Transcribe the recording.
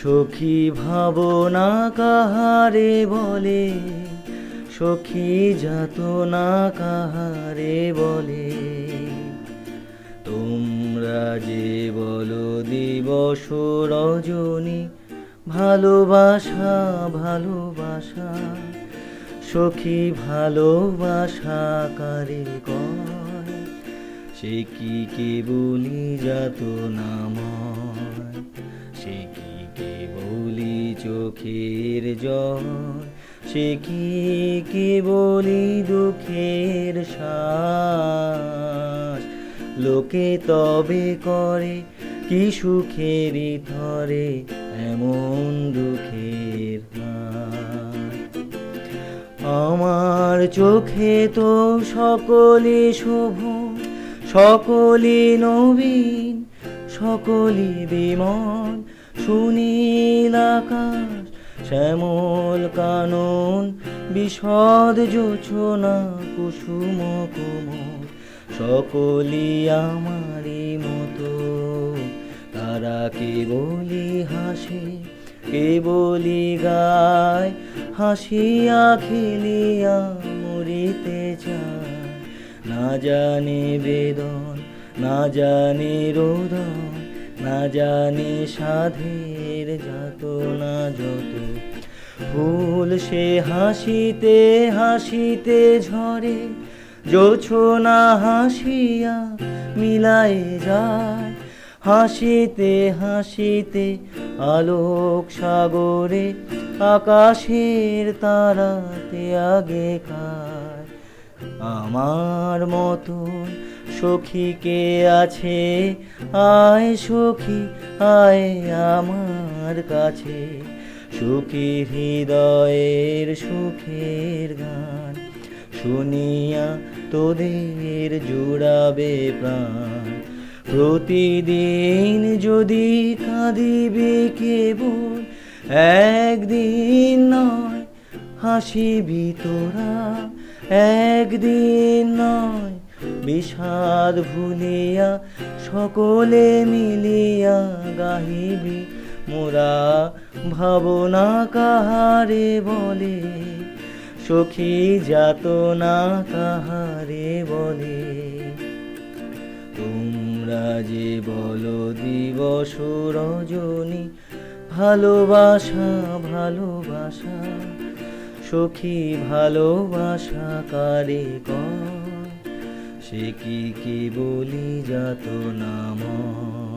সখী ভাবনা কাহারে বলে, সখী যাতনা কাহারে বলে। তোমরা যে বলো দিবস রজনী, ভালোবাসা ভালোবাসা। সখী ভালোবাসা কারে কয়, সে কি কেবলি যাতনাময়। সে কি কেবলি চোখের জল, সে কি কেবলি দুঃখের শ্বাস। লোকে তবে করে কি সুখেরই ধরে এমন দুঃখের হাত। আমার চোখে তো সকলে শুভ, সকলে নবীন, সকলে বিমল। সুনীল আকাশ, শ্যামল কানন, বিশদ জোছনা, কুসুম কোমল। সকলি আমারই মতো, তারা কেবলি হাসে, কেবলি গায়। হাসিয়া খেলিয়া মরিতে চায়, না জানে বেদন, না জানে রোদন, না জানে সাধের যাতনা যত। ফুল সে হাসিতে হাসিতে ঝরে, জোছনা হাসিয়া মিলায় যায়। হাসিতে হাসিতে আলোক সাগরে, আকাশের তারাতে আগে খায়। আমার মতন সখী কে আছে, আয় সখী আয় আমার কাছে। সুখী হৃদয়ের সুখের গান, শুনিয়া তোদের জুড়াবে প্রাণ। প্রতিদিন যদি কাঁদিবে কেবল, একদিন নয় হাসিবি তোরা। একদিন নয় বিষাদ ভুলিয়া, সকলে মিলিয়া গাহিবি মোরা। ভাবনা কাহারে বলে, সখী যাতনা কাহারে বলে। তোমরা যে বলো দিবস রজনী, ভালোবাসা ভালোবাসা। সখী ভালোবাসা কারে কয়, সে কি কেবলি যাতনাময়।